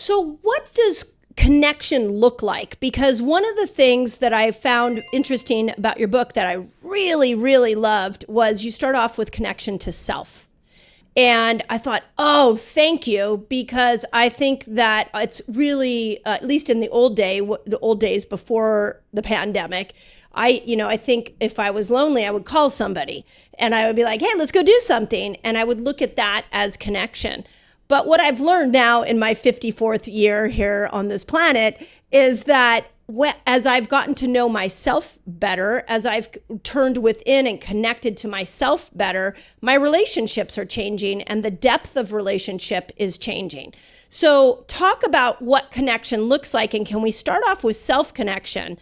So what does connection look like? Because one of the things that I found interesting about your book that I really, really loved was you start off with connection to self. And I thought, oh, thank you, because I think that it's really, at least in the old days before the pandemic, I think if I was lonely, I would call somebody and I would be like, hey, let's go do something. And I would look at that as connection. But what I've learned now in my 54th year here on this planet is that as I've gotten to know myself better, as I've turned within and connected to myself better, my relationships are changing and the depth of relationship is changing. So talk about what connection looks like, and can we start off with self-connection?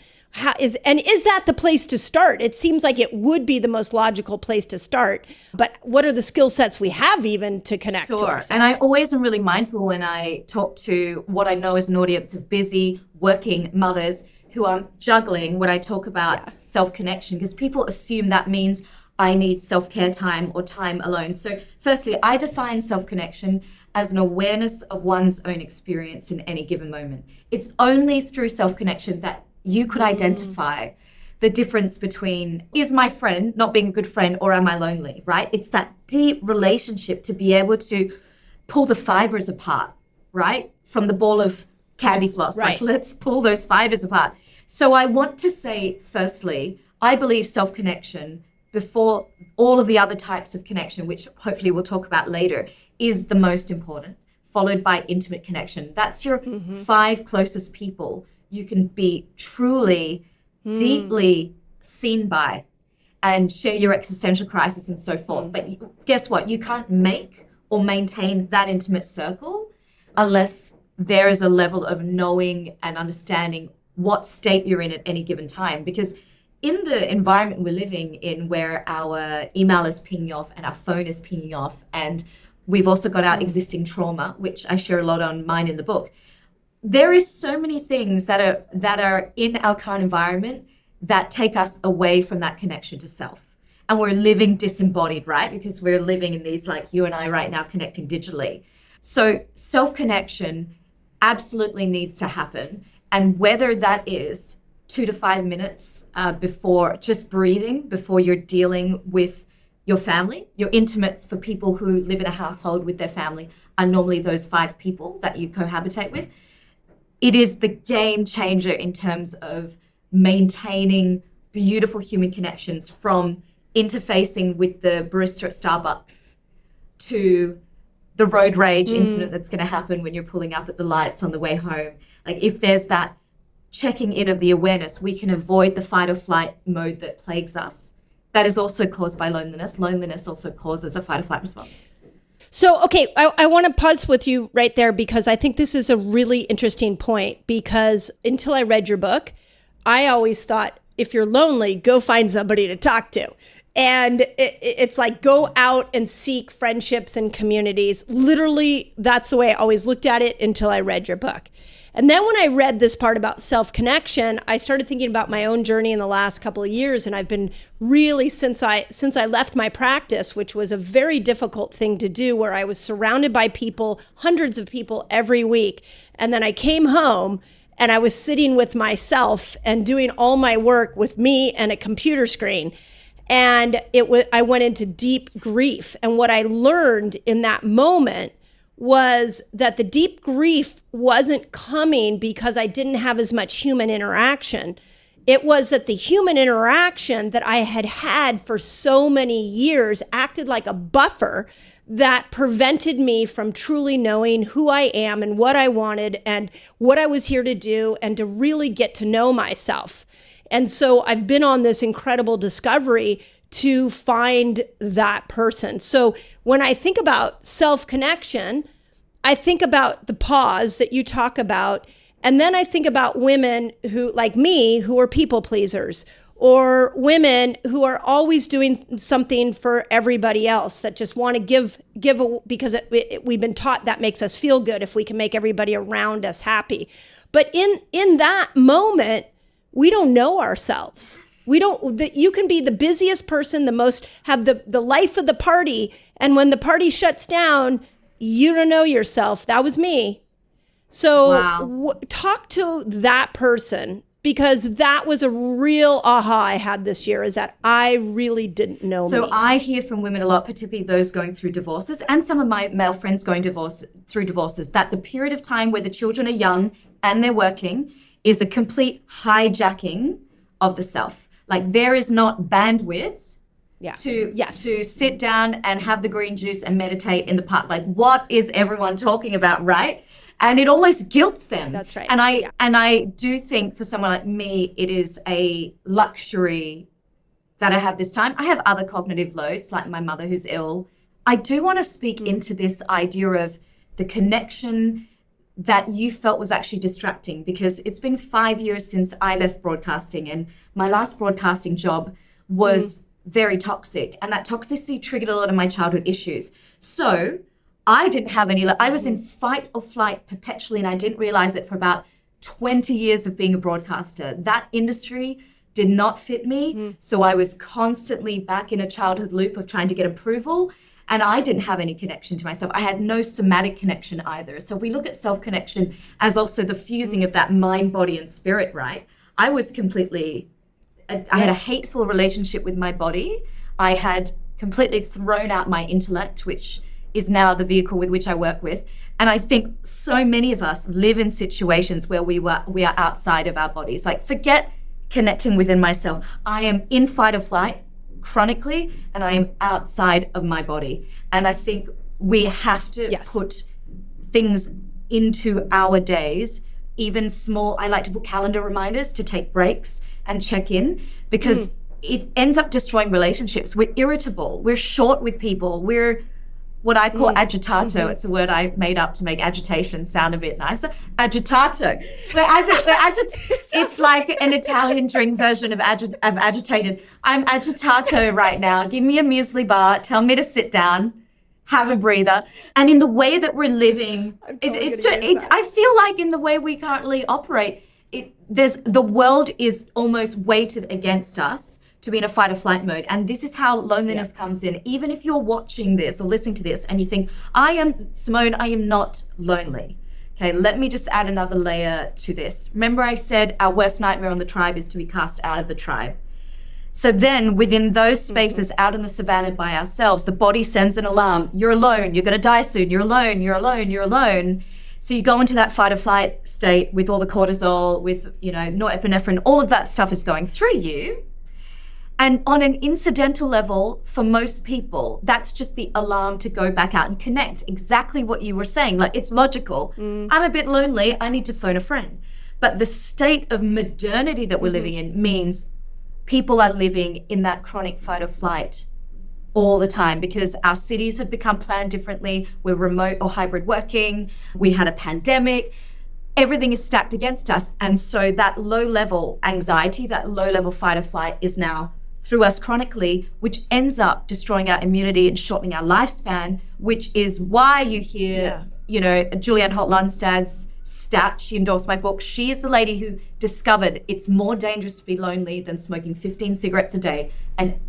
Is that the place to start? It seems like it would be the most logical place to start, but what are the skill sets we have even to connect to ourselves? And I always am really mindful when I talk to what I know is an audience of busy working mothers who are juggling when I talk about self-connection, because people assume that means I need self-care time or time alone. So firstly, I define self-connection as an awareness of one's own experience in any given moment. It's only through self-connection that you could identify the difference between, is my friend not being a good friend or am I lonely, right? It's that deep relationship to be able to pull the fibers apart, right? From the ball of candy floss, right. Like let's pull those fibers apart. So I want to say, firstly, I believe self-connection before all of the other types of connection, which hopefully we'll talk about later, is the most important, followed by intimate connection. That's your 5 closest people you can be truly, deeply seen by and share your existential crisis and so forth. But guess what? You can't make or maintain that intimate circle unless there is a level of knowing and understanding what state you're in at any given time. Because in the environment we're living in, where our email is pinging off and our phone is pinging off, and we've also got our existing trauma, which I share a lot on mine in the book, there is so many things that are in our current environment that take us away from that connection to self. And we're living disembodied, right? Because we're living in these, like you and I right now, connecting digitally. So self-connection absolutely needs to happen. And whether that is 2 to 5 minutes before just breathing, before you're dealing with your family, your intimates, for people who live in a household with their family, are normally those 5 people that you cohabitate with. It is the game changer in terms of maintaining beautiful human connections, from interfacing with the barista at Starbucks to the road rage incident that's going to happen when you're pulling up at the lights on the way home. Like, if there's that checking in of the awareness, we can avoid the fight or flight mode that plagues us. That is also caused by loneliness. Loneliness also causes a fight or flight response. So, okay, I want to pause with you right there, because I think this is a really interesting point, because until I read your book, I always thought, if you're lonely, go find somebody to talk to. And it's like, go out and seek friendships and communities. Literally, that's the way I always looked at it until I read your book. And then when I read this part about self-connection, I started thinking about my own journey in the last couple of years. And I've been really, since I left my practice, which was a very difficult thing to do, where I was surrounded by people, hundreds of people every week. And then I came home and I was sitting with myself and doing all my work with me and a computer screen. And I went into deep grief. And what I learned in that moment was that the deep grief wasn't coming because I didn't have as much human interaction. It was that the human interaction that I had had for so many years acted like a buffer that prevented me from truly knowing who I am and what I wanted and what I was here to do, and to really get to know myself. And so I've been on this incredible discovery to find that person. So when I think about self-connection, I think about the pause that you talk about. And then I think about women who, like me, who are people pleasers, or women who are always doing something for everybody else, that just want to give because we've been taught that makes us feel good if we can make everybody around us happy. But in that moment, we don't know ourselves. You can be the busiest person, have the life of the party. And when the party shuts down, you don't know yourself. That was me. So Wow. talk to that person, because that was a real aha I had this year, is that I really didn't know So me. I hear from women a lot, particularly those going through divorces, and some of my male friends going through divorces, that the period of time where the children are young and they're working is a complete hijacking of the self. Like there is not bandwidth Yeah. to sit down and have the green juice and meditate in the park. Like what is everyone talking about, right? And it almost guilts them. That's right. And I do think for someone like me, it is a luxury that I have this time. I have other cognitive loads, like my mother who's ill. I do want to speak into this idea of the connection that you felt was actually distracting, because it's been 5 years since I left broadcasting, and my last broadcasting job was very toxic, and that toxicity triggered a lot of my childhood issues. So I didn't have any, I was in fight or flight perpetually, and I didn't realize it for about 20 years of being a broadcaster. That industry did not fit me. So I was constantly back in a childhood loop of trying to get approval, and I didn't have any connection to myself. I had no somatic connection either. So if we look at self-connection as also the fusing of that mind, body, and spirit, right? I was completely, I had a hateful relationship with my body. I had completely thrown out my intellect, which is now the vehicle with which I work with. And I think so many of us live in situations where we are outside of our bodies. Like forget connecting within myself. I am in fight or flight chronically, and I am outside of my body. And I think we have to put things into our days, even small. I like to put calendar reminders to take breaks and check in, because it ends up destroying relationships. We're irritable. We're short with people. We're what I call agitato. It's a word I made up to make agitation sound a bit nicer. Agitato. It's like an Italian drink version of agitated. I'm agitato right now. Give me a muesli bar. Tell me to sit down. Have a breather. And in the way that we're living, I feel like in the way we currently operate, the world is almost weighted against us to be in a fight or flight mode. And this is how loneliness comes in. Even if you're watching this or listening to this and you think, Simone, I am not lonely. Okay, let me just add another layer to this. Remember I said our worst nightmare on the tribe is to be cast out of the tribe. So then within those spaces out in the savannah by ourselves, the body sends an alarm. You're alone, you're gonna die soon, you're alone, you're alone, you're alone. So you go into that fight or flight state with all the cortisol, with norepinephrine, all of that stuff is going through you. And on an incidental level, for most people, that's just the alarm to go back out and connect. Exactly what you were saying. Like, it's logical. I'm a bit lonely. I need to phone a friend. But the state of modernity that we're living in means people are living in that chronic fight or flight all the time, because our cities have become planned differently. We're remote or hybrid working. We had a pandemic. Everything is stacked against us. And so that low level anxiety, that low level fight or flight is now through us chronically, which ends up destroying our immunity and shortening our lifespan, which is why you hear, Julianne Holt-Lundstad's stat, she endorsed my book. She is the lady who discovered it's more dangerous to be lonely than smoking 15 cigarettes a day and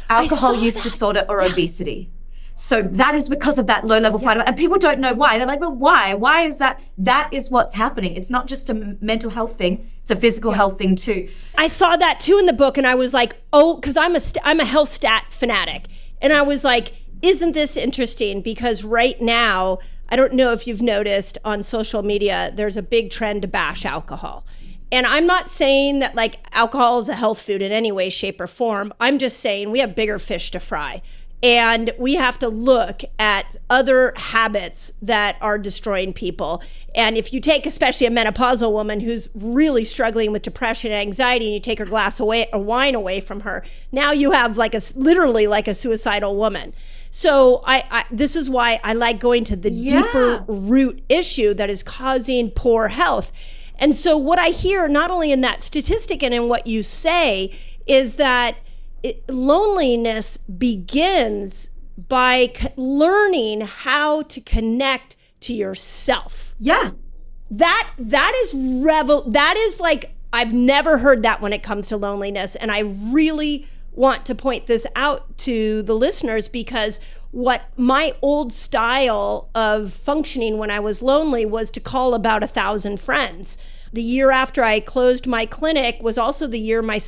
alcohol use disorder or obesity. So that is because of that low level fight. And people don't know why. They're like, well, why? Why is that? That is what's happening. It's not just a mental health thing. It's a physical health thing too. I saw that too in the book, and I was like, oh, because I'm a health stat fanatic. And I was like, isn't this interesting? Because right now, I don't know if you've noticed on social media, there's a big trend to bash alcohol. And I'm not saying that like alcohol is a health food in any way, shape, or form. I'm just saying we have bigger fish to fry. And we have to look at other habits that are destroying people. And if you take especially a menopausal woman who's really struggling with depression and anxiety, and you take her glass of wine away from her, now you have literally like a suicidal woman. So this is why I like going to the deeper root issue that is causing poor health. And so what I hear, not only in that statistic and in what you say, is that loneliness begins by learning how to connect to yourself. Yeah. That is like, I've never heard that when it comes to loneliness. And I really want to point this out to the listeners, because what my old style of functioning when I was lonely was to call about 1,000 friends. The year after I closed my clinic was also the year my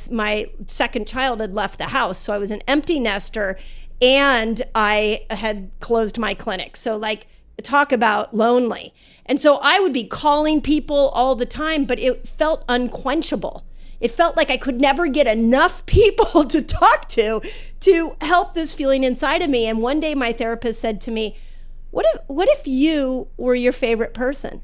second child had left the house. So I was an empty nester and I had closed my clinic. So like, talk about lonely. And so I would be calling people all the time, but it felt unquenchable. It felt like I could never get enough people to talk to help this feeling inside of me. And one day my therapist said to me, what if you were your favorite person?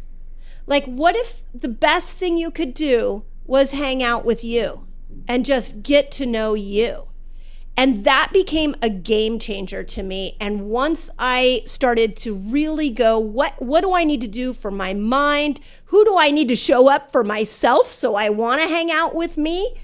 Like, what if the best thing you could do was hang out with you and just get to know you? And that became a game changer to me. And once I started to really go, what do I need to do for my mind? Who do I need to show up for myself so I want to hang out with me?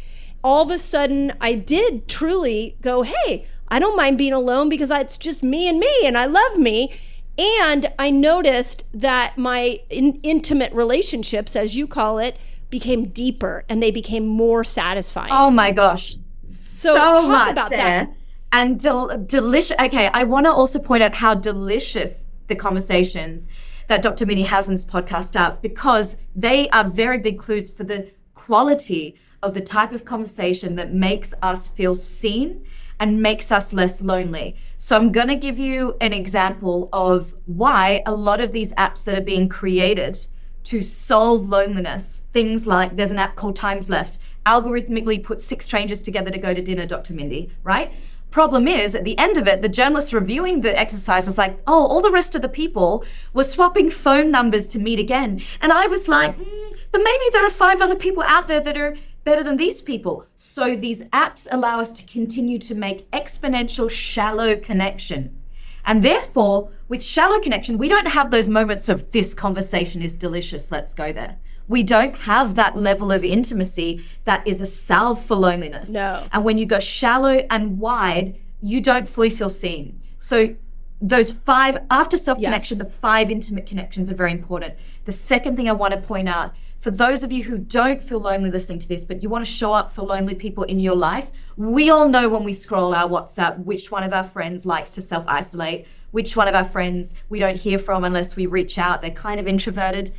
All of a sudden, I did truly go, hey, I don't mind being alone because it's just me and I love me. And I noticed that my intimate relationships, as you call it, became deeper and they became more satisfying. Oh my gosh. So talk much about there. that. And delicious. Okay, I want to also point out how delicious the conversations that Dr. Mindy has on this podcast are, because they are very big clues for the quality of the type of conversation that makes us feel seen and makes us less lonely. So I'm going to give you an example of why a lot of these apps that are being created to solve loneliness, things like there's an app called Times Left, algorithmically put 6 strangers together to go to dinner, Dr. Mindy, right? Problem is, at the end of it, the journalist reviewing the exercise was like, oh, all the rest of the people were swapping phone numbers to meet again. And I was like, but maybe there are 5 other people out there that are better than these people. So these apps allow us to continue to make exponential shallow connection. And therefore, with shallow connection, we don't have those moments of this conversation is delicious, let's go there. We don't have that level of intimacy that is a salve for loneliness. No. And when you go shallow and wide, you don't fully feel seen. So those 5, after self-connection, Yes. the 5 intimate connections are very important. The second thing I want to point out, for those of you who don't feel lonely listening to this, but you want to show up for lonely people in your life, we all know when we scroll our WhatsApp, which one of our friends likes to self-isolate, which one of our friends we don't hear from unless we reach out, they're kind of introverted.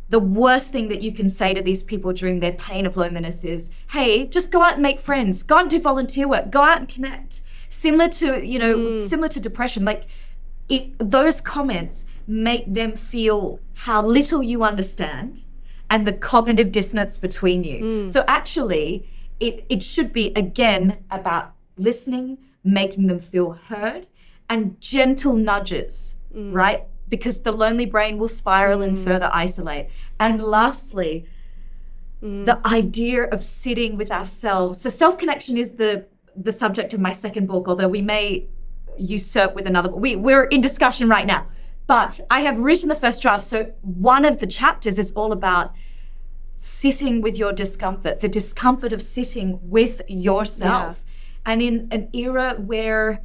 The worst thing that you can say to these people during their pain of loneliness is, hey, just go out and make friends, go out and do volunteer work, go out and connect. Similar to depression, like those comments make them feel how little you understand and the cognitive dissonance between you. So actually, it should be, again, about listening, making them feel heard, and gentle nudges, right? Because the lonely brain will spiral and further isolate. And lastly, the idea of sitting with ourselves. So self-connection is the subject of my second book, although we may usurp with another book. We're in discussion right now. But I have written the first draft. So one of the chapters is all about sitting with your discomfort, the discomfort of sitting with yourself. Yeah. And in an era where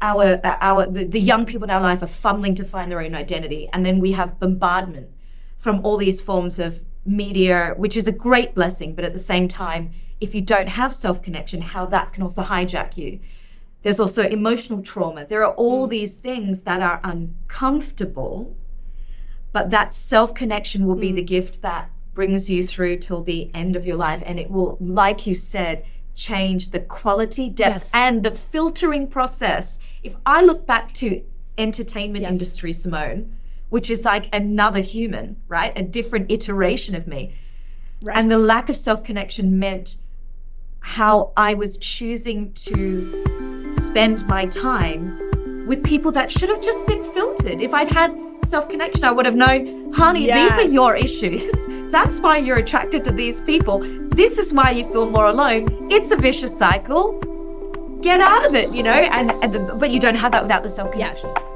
the young people in our life are fumbling to find their own identity, and then we have bombardment from all these forms of media, which is a great blessing, but at the same time, if you don't have self-connection, how that can also hijack you. There's also emotional trauma. There are all these things that are uncomfortable, but that self-connection will be the gift that brings you through till the end of your life. And it will, like you said, change the quality, depth, and the filtering process. If I look back to entertainment industry, Simone, which is like another human, right? A different iteration of me. Right. And the lack of self-connection meant how I was choosing to spend my time with people that should have just been filtered. If I'd had self-connection, I would have known, honey, these are your issues. That's why you're attracted to these people. This is why you feel more alone. It's a vicious cycle. Get out of it, but you don't have that without the self-connection. Yes.